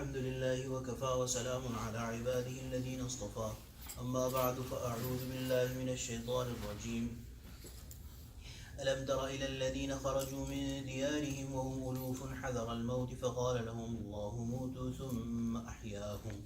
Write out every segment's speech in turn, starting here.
الحمد لله وكفى وسلام على عباده الذين اصطفى أما بعد فأعوذ بالله من الشيطان الرجيم ألم تر إلى الذين خرجوا من ديارهم وهم ألوف حذر الموت فقال لهم الله موتوا ثم أحياهم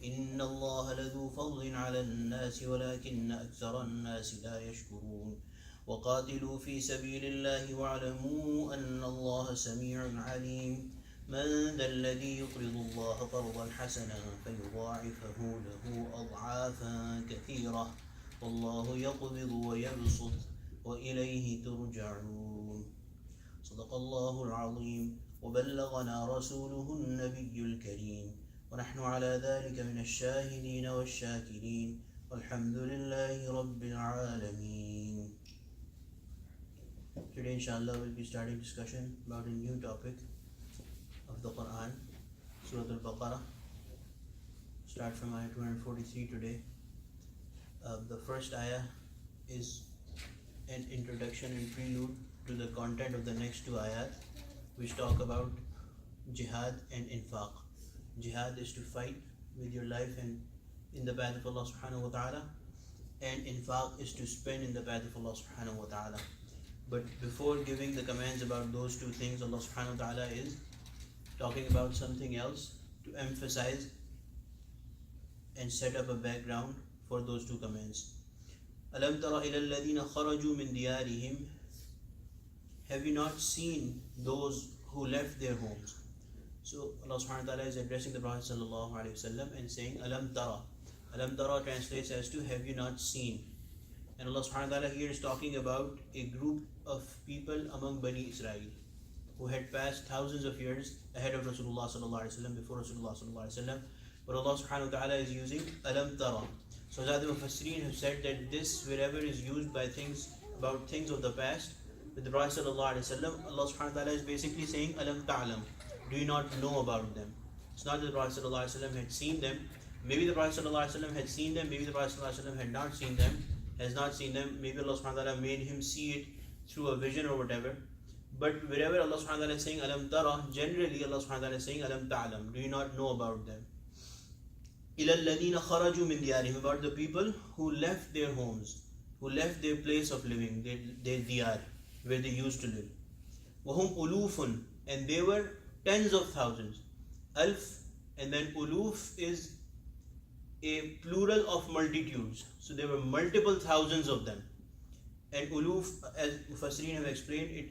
إن الله لذو فضل على الناس ولكن أكثر الناس لا يشكرون وقاتلوا في سبيل الله واعلموا أن الله سميع عليم من ذا الذي يقرض الله قرضا حسنا فيضاعفه له أضعافا كثيرة والله يقبض ويبسط وإليه ترجعون صدق الله العظيم وبلغنا رسوله النبي الكريم ونحن على ذلك من الشاهدين والشاكرين والحمد لله رب العالمين. Today inshallah we'll be starting discussion about a new topic of the Quran, Surah Al-Baqarah. Start from ayah 243 today. The first ayah is an introduction and prelude to the content of the next two ayat, which talk about jihad and infaq. Jihad is to fight with your life and in the path of Allah subhanahu wa ta'ala, and infaq is to spend in the path of Allah subhanahu wa ta'ala. But before giving the commands about those two things, Allah subhanahu wa ta'ala is talking about something else to emphasize and set up a background for those two commands. Alam tara ila alladhina kharaju min diyarihim. Have you not seen those who left their homes? So Allah subhanahu wa ta'ala is addressing the Prophet sallallahu alaihi wasallam and saying Alam tara. Alam tara translates as to have you not seen. And Allah subhanahu wa ta'ala here is talking about a group of people among Bani Israel who had passed thousands of years ahead of Rasulullah sallallahu alaihi wasallam, before Rasulullah sallallahu alaihi wasallam. But Allah subhanahu wa ta'ala is using Alam tara. So Hazrat the Mufassirin have said that this, wherever is used by things about things of the past with the Prophet sallallahu alaihi wasallam, Allah subhanahu wa ta'ala is basically saying Alam ta'lam. Do you not know about them? It's not that the Prophet sallallahu alaihi wasallam had seen them. Maybe the Prophet sallallahu alaihi wasallam had seen them. Maybe the Prophet sallallahu alaihi wasallam had not seen them. Has not seen them. Maybe Allah subhanahu wa ta'ala made him see it through a vision or whatever. But wherever Allah subhanahu wa ta'ala is saying Alam tara, generally Allah subhanahu wa ta'ala is saying Alam ta'lam. Do you not know about them? Ila alladhina kharaju min diyarihim, about the people who left their homes, who left their place of living, their diyar, where they used to live. Wahum ulufun, and they were tens of thousands. Alf, and then uluf is a plural of multitudes. So there were multiple thousands of them. And uluf, as Mufassirin have explained, it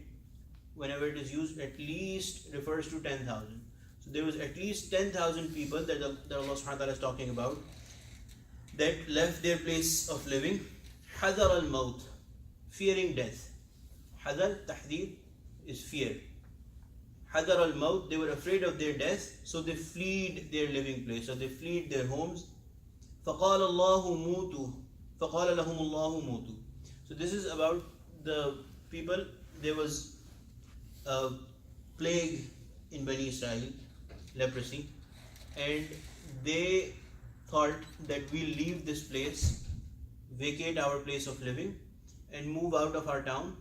whenever it is used, at least refers to 10,000. So there was at least 10,000 people that Allah subhanahu wa ta'ala is talking about that left their place of living. Hadar al-maut, fearing death. Hadar, tahdeer, is fear. Hadar al-maut, they were afraid of their death, so they fled their living place, so they fled their homes. فَقَالَ اللَّهُ مُوتُوا فَقَالَ لَهُمُ اللَّهُ مُوتُوا. So this is about the people. There was a plague in Bani Israel, leprosy, and they thought that we'll leave this place, vacate our place of living, and move out of our town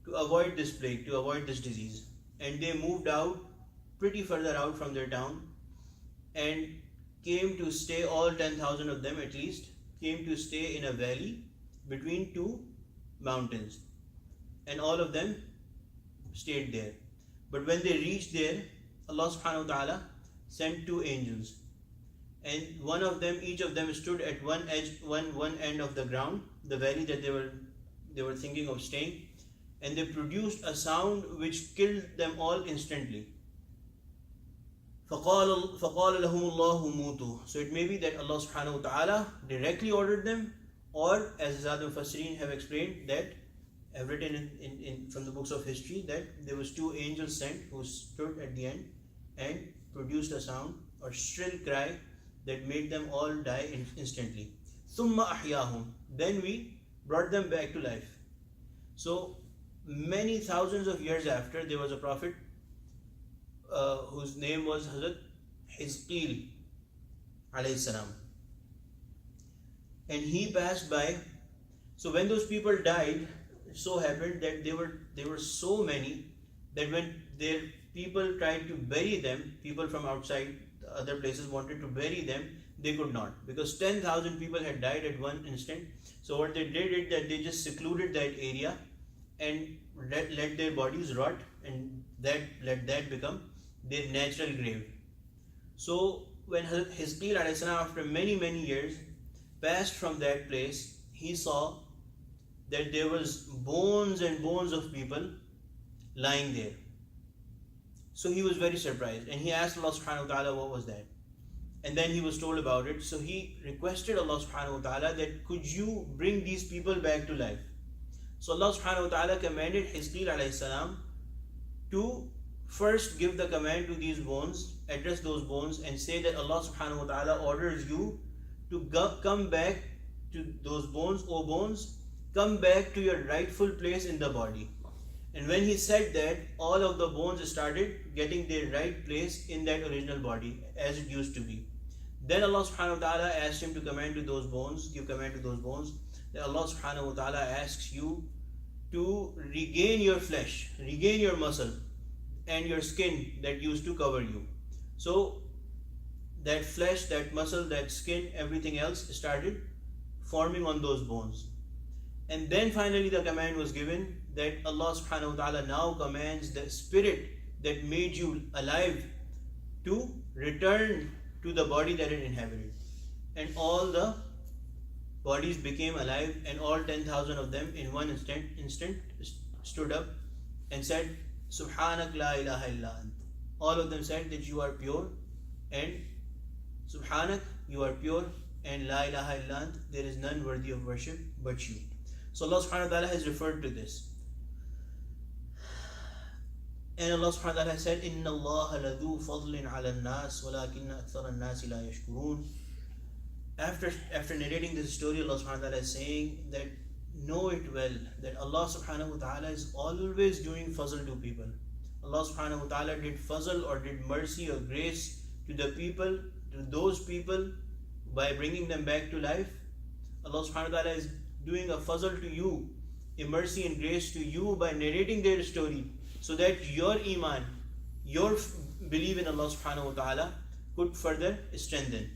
to avoid this plague, to avoid this disease. And they moved out, pretty further out from their town, and came to stay, all 10,000 of them at least, came to stay in a valley between two mountains. And all of them stayed there. But when they reached there, Allah subhanahu wa ta'ala sent two angels. And one of them, each of them stood at one edge, one end of the ground, the valley that they were thinking of staying. And they produced a sound which killed them all instantly. فَقَالَ لَهُمُ اللَّهُ مُوتُوا. So it may be that Allah subhanahu wa ta'ala directly ordered them, or as Hazrat Mufassirin have explained, that have written in from the books of history, that there was two angels sent who stood at the end and produced a sound or shrill cry that made them all die instantly. ثُمَّ أَحْيَاهُمْ. Then we brought them back to life. So many thousands of years after, there was a prophet whose name was Hazrat Hizqeel alayhi salam, and he passed by. So when those people died, it so happened that they were so many that when their people tried to bury them, people from outside other places wanted to bury them, they could not, because 10,000 people had died at one instant. So what they did is that they just secluded that area and let their bodies rot, and let that become their natural grave. So when Hizqeel after many years passed from that place, he saw that there was bones and bones of people lying there. So he was very surprised, and he asked Allah subhanahu wa ta'ala what was that. And then he was told about it. So he requested Allah subhanahu wa ta'ala that could you bring these people back to life. So Allah subhanahu wa ta'ala commanded Hizqeel alayhi salam to first give the command to these bones, address those bones and say that Allah subhanahu wa ta'ala orders you to come back to those bones, O bones, come back to your rightful place in the body. And when he said that, all of the bones started getting their right place in that original body as it used to be. Then Allah subhanahu wa ta'ala asked him to command to those bones, give command to those bones, that Allah subhanahu wa ta'ala asks you to regain your flesh, regain your muscle and your skin that used to cover you. So that flesh, that muscle, that skin, everything else started forming on those bones. And then finally the command was given that Allah subhanahu wa ta'ala now commands the spirit that made you alive to return to the body that it inhabited. And all the bodies became alive, and all 10,000 of them in one instant stood up and said, Subhanak la ilaha illa ant. All of them said that you are pure, and Subhanak, you are pure, and la ilaha illa ant, there is none worthy of worship but you. So Allah subhanahu wa ta'ala has referred to this. And Allah subhanahu wa ta'ala said, Inna Allah ladhu fadlin ala nas walakinna akthara nasi la yashkurun. After narrating this story, Allah subhanahu wa ta'ala is saying that know it well that Allah subhanahu wa ta'ala is always doing fazl to people. Allah subhanahu wa ta'ala did fazl or did mercy or grace to the people, to those people by bringing them back to life. Allah subhanahu wa ta'ala is doing a fazl to you, a mercy and grace to you by narrating their story, so that your iman, your belief in Allah subhanahu wa ta'ala could further strengthen.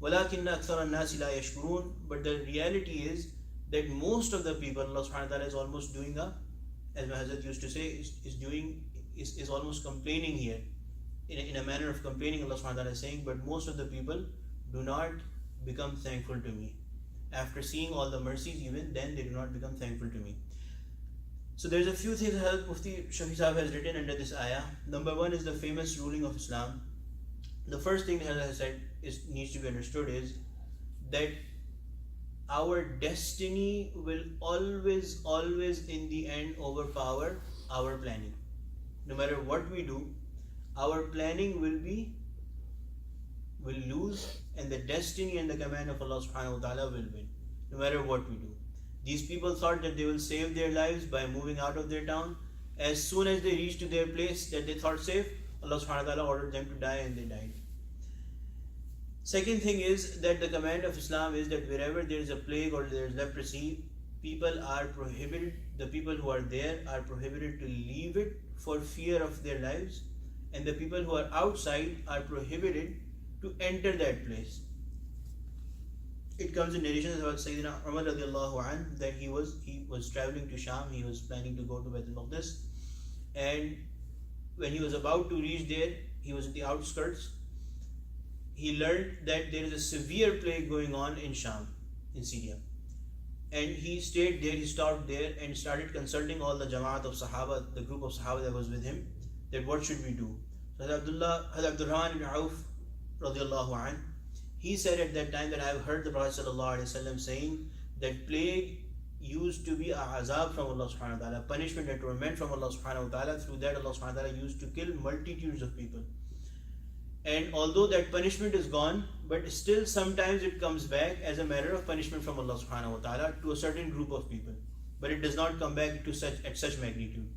وَلَكِنَّ أَكْثَرَ النَّاسِ لَا يَشْكُرُونَ. But the reality is that most of the people, Allah subhanahu wa ta'ala is almost doing as my Hazrat used to say, is almost complaining here. In a manner of complaining, Allah subhanahu wa ta'ala is saying, but most of the people do not become thankful to me. After seeing all the mercies, even then they do not become thankful to me. So there's a few things that Mufti Shafi Sahib has written under this ayah. Number one is the famous ruling of Islam. The first thing that Allah has said needs to be understood is that our destiny will always in the end overpower our planning. No matter what we do, our planning will lose, and the destiny and the command of Allah subhanahu wa ta'ala will win, no matter what we do. These people thought that they will save their lives by moving out of their town. As soon as they reached to their place that they thought safe, Allah subhanahu wa ta'ala ordered them to die, and they died. Second thing is that the command of Islam is that wherever there is a plague or there is leprosy, people are prohibited, the people who are there are prohibited to leave it for fear of their lives, and the people who are outside are prohibited to enter that place. It comes in narrations about Sayyidina Umar radiallahu anh that he was traveling to Sham, he was planning to go to Baitul Maqdis, and when he was about to reach there, he was at the outskirts. He learned that there is a severe plague going on in Sham, in Syria. And he stayed there, he stopped there and started consulting all the Jamaat of Sahaba, the group of Sahaba that was with him, that what should we do. So Hazrat Abdurrahman ibn Auf radiallahu anh, he said at that time that I have heard the Prophet sallallahu alaihi wasallam saying that plague used to be a azab from Allah subhanahu wa ta'ala, punishment and torment from Allah subhanahu wa ta'ala. Through that Allah subhanahu wa ta'ala used to kill multitudes of people. And although that punishment is gone, but still sometimes it comes back as a matter of punishment from Allah subhanahu wa ta'ala to a certain group of people. But it does not come back to such magnitude.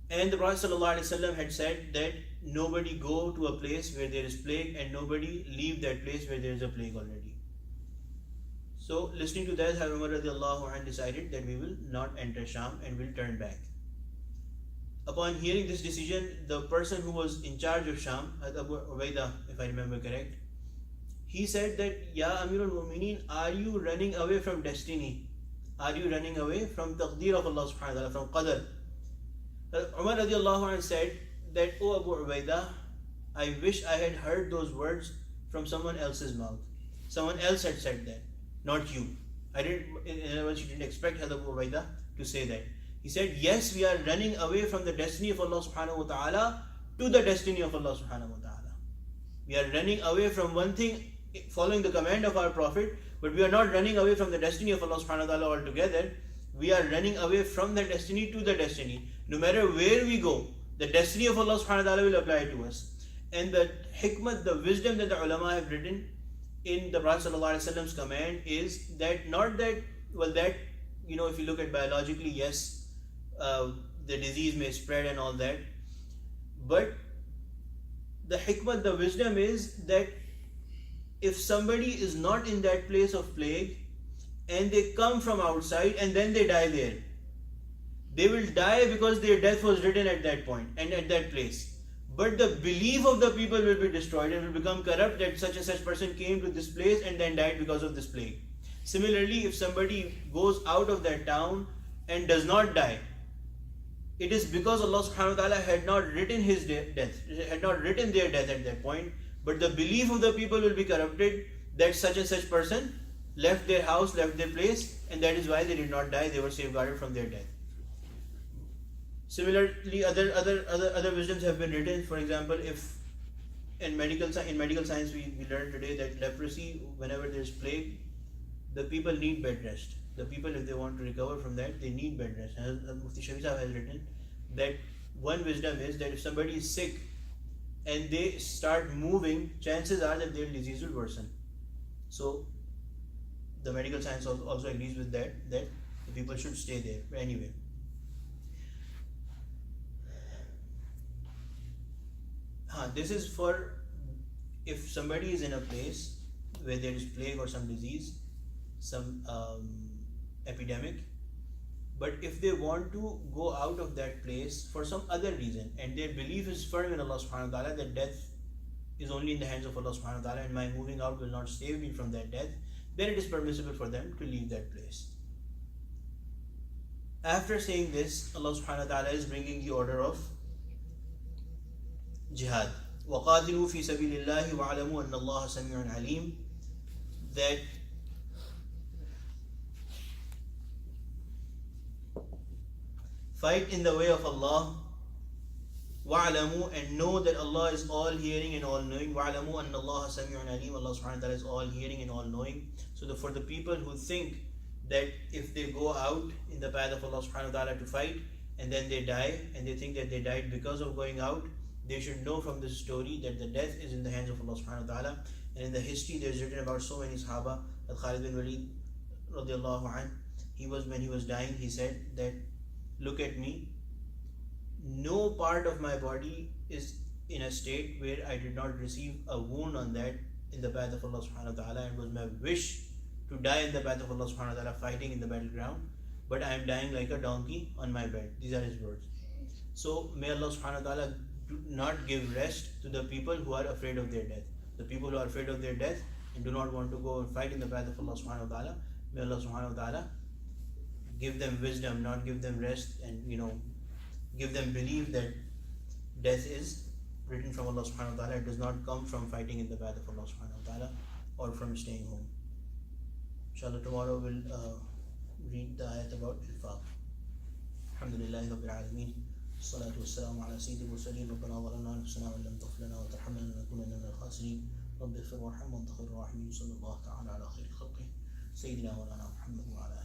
And the Prophet ﷺ had said that nobody go to a place where there is plague, and nobody leave that place where there is a plague already. So listening to that, Hazrat Umar radiallahu anh decided that we will not enter Sham and will turn back. Upon hearing this decision, the person who was in charge of Sham, Abu Ubaidah, if I remember correct, he said that, Ya Amirul Mu'mineen, are you running away from destiny? Are you running away from taqdeer of Allah subhanahu wa ta'ala, from qadr? Umar radiallahu anhu said that, O Abu Ubaidah, I wish I had heard those words from someone else's mouth. Someone else had said that, not you. I didn't, in other words, you didn't expect Hazrat Abu Ubaidah to say that. He said, yes, we are running away from the destiny of Allah subhanahu wa ta'ala to the destiny of Allah subhanahu wa ta'ala. We are running away from one thing, following the command of our Prophet, but we are not running away from the destiny of Allah subhanahu wa ta'ala altogether. We are running away from the destiny to the destiny. No matter where we go, the destiny of Allah subhanahu wa ta'ala will apply to us. And the hikmah, the wisdom that the ulama have written in the Prophet sallallahu alaihi wasallam's command is that, not that, well, that, you know, if you look at biologically, yes, the disease may spread and all that, but the hikmah, the wisdom is that if somebody is not in that place of plague and they come from outside and then they die there, they will die because their death was written at that point and at that place. But the belief of the people will be destroyed and will become corrupt, that such and such person came to this place and then died because of this plague. Similarly, if somebody goes out of that town and does not die, it is because Allah subhanahu wa ta'ala had not written his death, had not written their death at that point, but the belief of the people will be corrupted that such and such person left their house, left their place, and that is why they did not die, they were safeguarded from their death. Similarly, other wisdoms have been written. For example, if in medical science we learned today that leprosy, whenever there is plague, the people need bed rest. The people, if they want to recover from that, they need bed rest. And Mufti Shafi Sahib has written that one wisdom is that if somebody is sick and they start moving, chances are that their disease will worsen. So the medical science also agrees with that the people should stay there anyway. This is for if somebody is in a place where there is plague or some disease, some epidemic, but if they want to go out of that place for some other reason and their belief is firm in Allah subhanahu wa ta'ala that death is only in the hands of Allah subhanahu wa ta'ala and my moving out will not save me from that death, then it is permissible for them to leave that place. After saying this, Allah subhanahu wa ta'ala is bringing the order of jihad. وَقَاتِلُوا فِي سَبِيلِ اللَّهِ وَعَلَمُوا أَنَّ اللَّهَ سَمِيعٌ عَلِيمٌ, that fight in the way of Allah. وَعَلَمُوا, and know that Allah is all hearing and all knowing. وَعَلَمُوا أَنَّ اللَّهَ سَمِيعٌ عَلِيمٌ, Allah subhanahu wa ta'ala is all hearing and all knowing. So for the people who think that if they go out in the path of Allah subhanahu wa ta'ala to fight and then they die and they think that they died because of going out, they should know from this story that the death is in the hands of Allah subhanahu wa ta'ala. And in the history there is written about so many Sahaba that Khalid bin Walid radiallahu anh, when he was dying, he said that, look at me, no part of my body is in a state where I did not receive a wound on that in the path of Allah subhanahu wa ta'ala, and it was my wish to die in the path of Allah subhanahu wa ta'ala fighting in the battleground, but I am dying like a donkey on my bed. These are his words. So may Allah subhanahu wa ta'ala do not give rest to the people who are afraid of their death. The people who are afraid of their death and do not want to go and fight in the path of Allah subhanahu wa ta'ala, may Allah subhanahu wa ta'ala give them wisdom, not give them rest, and give them belief that death is written from Allah subhanahu wa ta'ala. It does not come from fighting in the path of Allah subhanahu wa ta'ala or from staying home. Inshallah, tomorrow we'll read the ayat about infaq. Alhamdulillahi Rabbil Alameen. Salatu wassalamu ala sayyidil mursalin. Rabbana zalamna anfusana wa lam taghfir lana wa tarhamna lanakunanna minal khasirin. Rabbi ighfir warham wa anta khairur rahimin. Sallallahu ta'ala ala khairil khalqi sayyidina wa lana Muhammad wa ala